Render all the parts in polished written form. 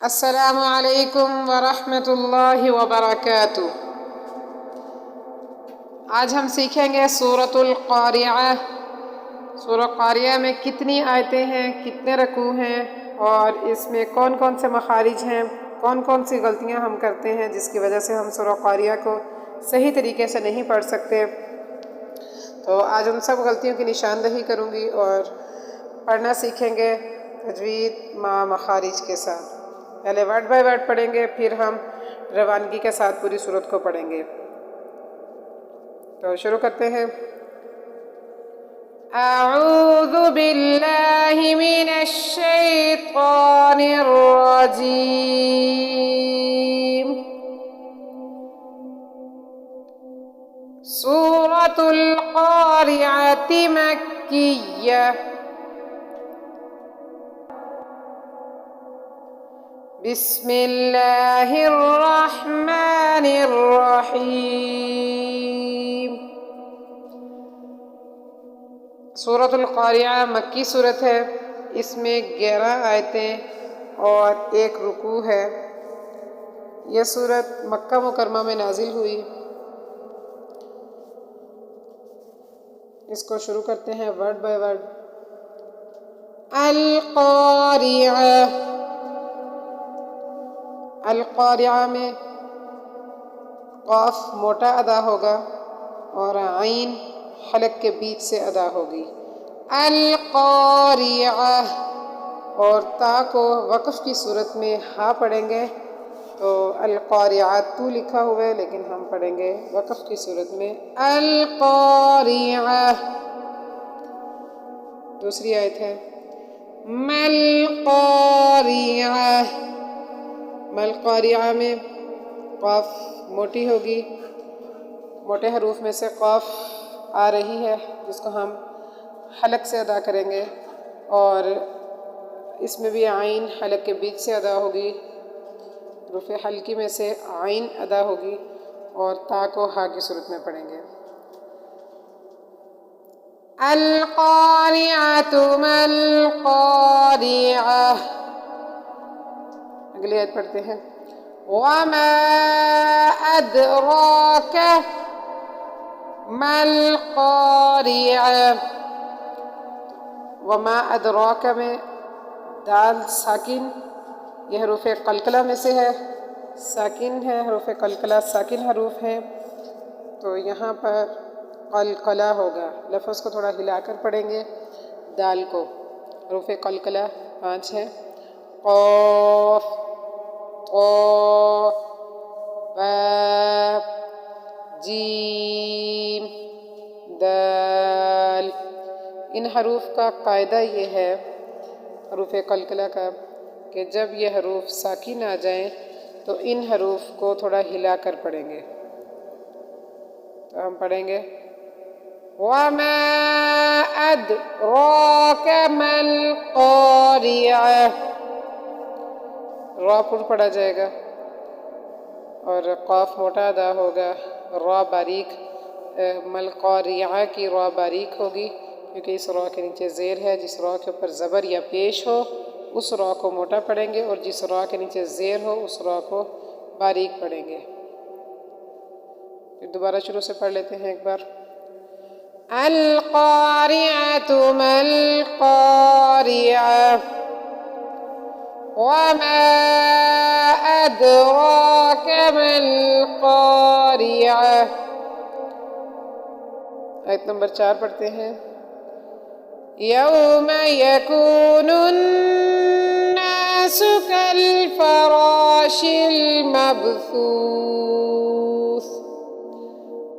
السلام علیکم ورحمۃ اللہ وبرکاتہ۔ آج ہم سیکھیں گے سورۃ القاریعہ۔ سورۃ القاریعہ میں کتنی آیتیں ہیں، کتنے رکوع ہیں، اور اس میں کون کون سے مخارج ہیں، کون کون سی غلطیاں ہم کرتے ہیں جس کی وجہ سے ہم سورۃ القاریعہ کو صحیح طریقے سے نہیں پڑھ سکتے۔ تو آج ان سب غلطیوں کی نشاندہی کروں گی اور پڑھنا سیکھیں گے تجوید مع مخارج کے ساتھ۔ پہلے ورڈ بائی ورڈ پڑھیں گے، پھر ہم روانگی کے ساتھ پوری سورت کو پڑھیں گے۔ تو شروع کرتے ہیں۔ اعوذ باللہ من الشیطان الرجیم۔ سورۃ القاریعۃ مکیہ۔ بسم اللہ الرحمن الرحیم۔ سورۃ القاریعہ مکی صورت ہے، اس میں 11 آیتیں اور 1 رکوع ہے۔ یہ صورت مکہ مکرمہ میں نازل ہوئی۔ اس کو شروع کرتے ہیں ورڈ بائی ورڈ۔ القاریعہ۔ القاریعہ میں قاف موٹا ادا ہوگا اور عین حلق کے بیچ سے ادا ہوگی۔ القاریعہ، اور تا کو وقف کی صورت میں ہا پڑھیں گے تو القاریعۃ لکھا ہوا ہے، لیکن ہم پڑھیں گے وقف کی صورت میں القاریعہ۔ دوسری آیت ہے ملقاریعہ۔ ملقاریعہ میں قاف موٹی ہوگی، موٹے حروف میں سے قاف آ رہی ہے جس کو ہم حلق سے ادا کریں گے، اور اس میں بھی عین حلق کے بیچ سے ادا ہوگی، حروف حلقی میں سے عین ادا ہوگی، اور تا کو ہا کی صورت میں پڑھیں گے۔ القاریعۃ ملقاریعہ۔ اگلی آیت پڑھتے ہیں وما ادراک ملقاریعہ۔ وما ادراک میں دال ساکن، یہ حروف قلقلہ میں سے ہے، ساکن ہے، حروف قلقلہ ساکن حروف ہیں، تو یہاں پر قلقلہ ہوگا۔ لفظ کو تھوڑا ہلا کر پڑھیں گے دال کو۔ حروف قلقلہ 5 ہیں، قاف، طا، با، جیم، دال۔ ان حروف کا قاعدہ یہ ہے حروف قلقلہ کا کہ جب یہ حروف ساکن آ جائیں تو ان حروف کو تھوڑا ہلا کر پڑھیں گے۔ تو ہم پڑھیں گے وما ادراک ملقاریعہ۔ را پر پڑھا جائے گا اور قاف موٹا ادا ہوگا، را باریک، ملقاریعہ کی را باریک ہوگی کیونکہ اس را کے نیچے زیر ہے۔ جس را کے اوپر زبر یا پیش ہو اس را کو موٹا پڑھیں گے، اور جس را کے نیچے زیر ہو اس را کو باریک پڑھیں گے۔ پھر دوبارہ شروع سے پڑھ لیتے ہیں ایک بار۔ القاریعۃ ملقاریعہ۔ وما ادراک ملقاریعہ۔ آیت نمبر 4 پڑھتے ہیں یوم یکون الناس کالفراش المبثوث۔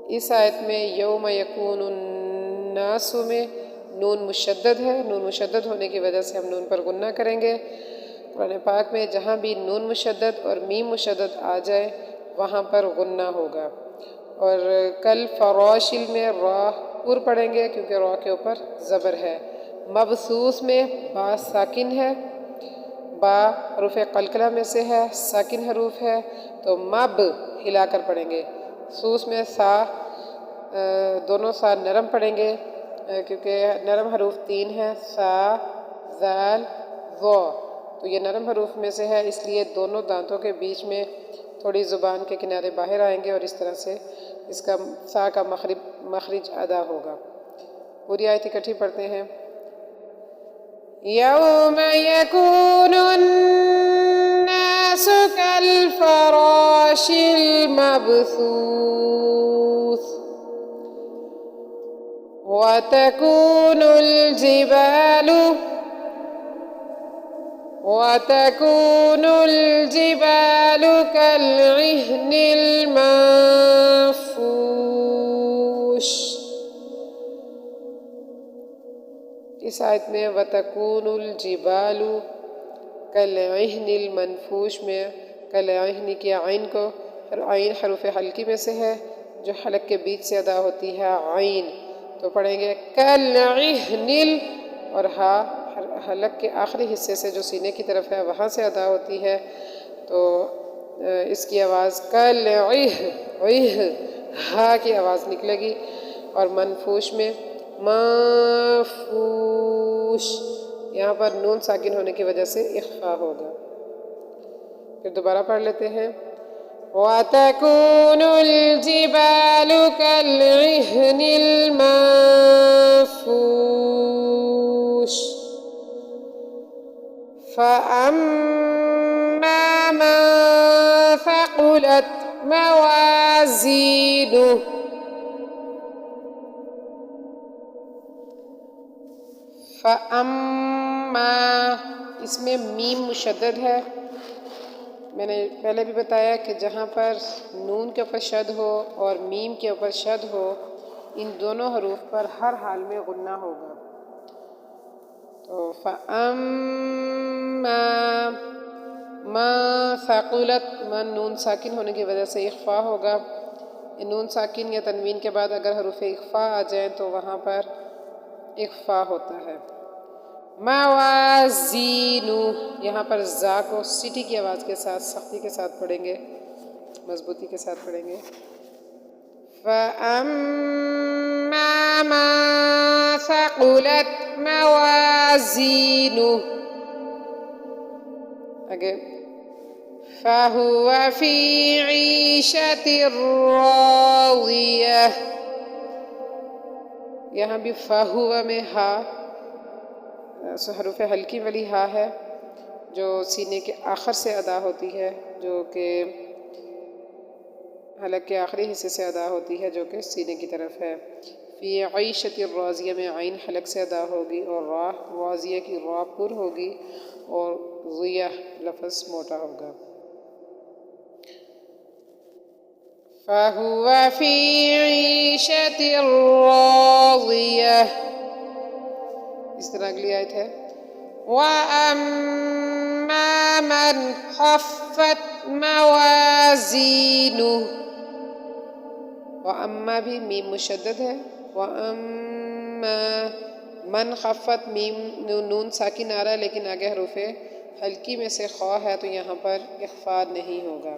اس آیت میں یوم یکون الناس میں نون مشدد ہے، نون مشدد ہونے کی وجہ سے ہم نون پر غنہ کریں گے۔ قرآن پاک میں جہاں بھی نون مشدد اور میم مشدد آ جائے وہاں پر غنہ ہوگا، اور کل فراشل میں را پر پڑھیں گے کیونکہ را کے اوپر زبر ہے۔ مبثوث میں با ساکن ہے، با حروف قلقلہ میں سے ہے، ساکن حروف ہے، تو مب ہلا کر پڑھیں گے۔ سوس میں سا، دونوں سا نرم پڑھیں گے کیونکہ نرم حروف 3 ہیں، سا، ذال، ظا، تو یہ نرم حروف میں سے ہے، اس لیے دونوں دانتوں کے بیچ میں تھوڑی زبان کے کنارے باہر آئیں گے اور اس طرح سے اس کا سا کا مخرج ادا ہوگا۔ پوری آیت اکٹھی پڑھتے ہیں۔ یوم یکون الناس کالفراش المبثوث وتكون الجبال كالعهن المنفوش۔ اس آیت میں وَتَكُونُ الْجِبَالُ كَالْعِهْنِ الْمَنْفُوشِ میں کالعہن کی عین کو، عین حروف حلقی میں سے ہے جو حلق کے بیچ سے ادا ہوتی ہے عین، تو پڑھیں گے کالعہن اور ہا حلق کے آخری حصے سے جو سینے کی طرف ہے وہاں سے ادا ہوتی ہے، تو اس کی آواز ہا کی آواز نکلے گی، اور منفوش میں منفوش یہاں پر نون ساکن ہونے کی وجہ سے اخفا ہوگا۔ پھر دوبارہ پڑھ لیتے ہیں۔ وَتَكُونُ الْجِبَالُ كَالْعِهْنِ الْمَنفُوشِ فَأَمَّا مَنْ ثَقُلَتْ موازینہ، فَأَمَّا اس میں میم مشدد ہے۔ میں نے پہلے بھی بتایا کہ جہاں پر نون کے اوپر شد ہو اور میم کے اوپر شد ہو، ان دونوں حروف پر ہر حال میں غنہ ہوگا۔ تو فَأَمَّا مَا ثَقُلَتْ، من نون ساکن ہونے کی وجہ سے اخفا ہوگا۔ نون ساکن یا تنوین کے بعد اگر حروف اخفا آ جائیں تو وہاں پر اخفا ہوتا ہے۔ موازین، یہاں پر زا کو سٹی کی آواز کے ساتھ سختی کے ساتھ پڑھیں گے، مضبوطی کے ساتھ پڑھیں گے۔ فَأَمَّا مَن ثَقُلَتْ موازینہ، آگے فَهُوَ فِي عِیشَةٍ رَاضِیَةٍ، یہاں بھی فَهُوَ میں ہا حروف حلقی والی ہا ہے جو سینے کے آخر سے ادا ہوتی ہے، جو کہ حلق کے آخری حصے سے ادا ہوتی ہے جو کہ سینے کی طرف ہے۔ فی عیشۃ راضیہ میں عین حلق سے ادا ہوگی اور را راضیہ کی را پر ہوگی اور ضیہ لفظ موٹا ہوگا۔ فَهُوَ فِي عِیشَةٍ رَاضِیَةٍ۔ اس طرح اگلی آیت ہے وَأَمَّا مَنْ خَفَّتْ مَوَازِینُهُ، وَأَمَّا بھی میم مشدد ہے، وَأَمَّا من خفت میم نون ساکن آ رہا ہے لیکن آگے حروف حلقی میں سے خوا ہے تو یہاں پر اخفا نہیں ہوگا۔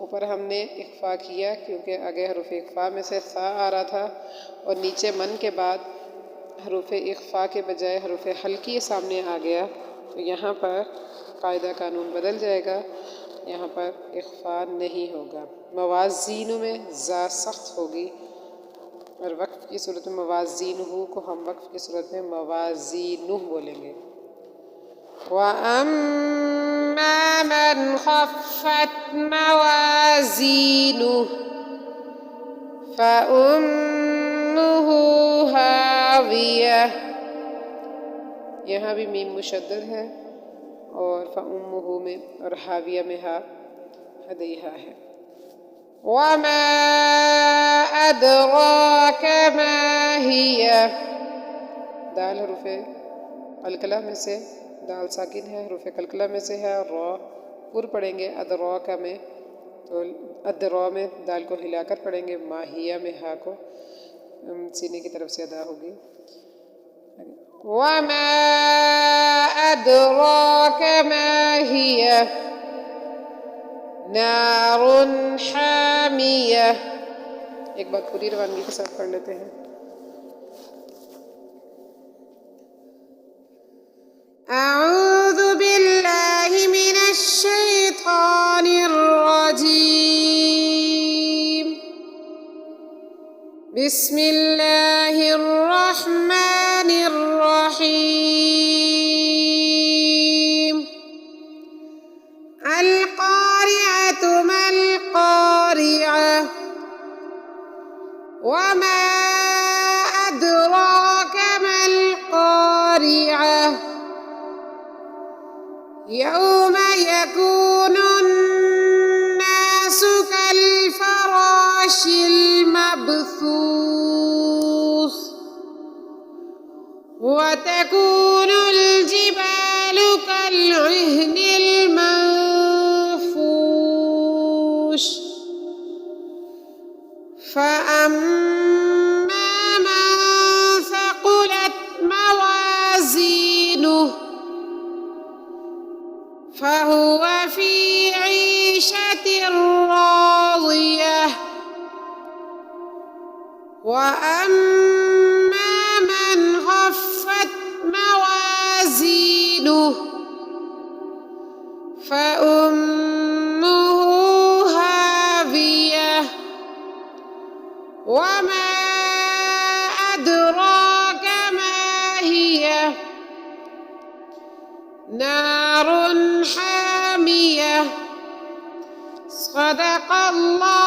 اوپر ہم نے اخفا کیا کیونکہ آگے حروف اخفا میں سے ثا آ رہا تھا اور نیچے من کے بعد حروف اخفا کے بجائے حروف حلقی سامنے آ گیا، تو یہاں پر قاعدہ قانون بدل جائے گا، یہاں پر اخفا نہیں ہوگا۔ موازین میں زا سخت ہوگی، اور وقف کی صورت میں موازینہ کو ہم وقف کی صورت میں موازینہ بولیں گے۔ وَأَمَّا مَنْ خَفَّتْ مَوَازِینُهُ فَأُمُّهُ ہاویہ، یہاں بھی میم مشدد ہے اور فَأُمُّهُ میں اور حاویہ میں ہا حدیحہ ہے۔ وَمَا أَدْرَاكَ مَا هِیَ، دال حروف قلقلہ میں سے، دال ساکن ہے حروف قلقلہ میں سے ہے، را پر پڑھیں گے ادراک میں، تو ادرا میں دال کو ہلا کر پڑھیں گے، ماہیہ میں ہا کو سینے کی طرف سے ادا ہوگی۔ وَمَا أَدْرَاكَ مَا هِیَ نَارٌ حَامِیَةٌ، ایک بات پوری روانگی کے ساتھ پڑھ لیتے ہیں۔ أعوذ بالله من الشيطان الرجيم. بسم الله الرحمن الرحيم. القارعة ما القارعة وما أدراك ما القارعة يوم يكون الناس كالفراش المبثوث وتكون الجبال كالعهن المنفوش فأما من ثقلت موازينه فهو في عيشة راضية وأما من خفت موازينه فأمه هاوية وما أدراك ما هي نار حامية. صدق الله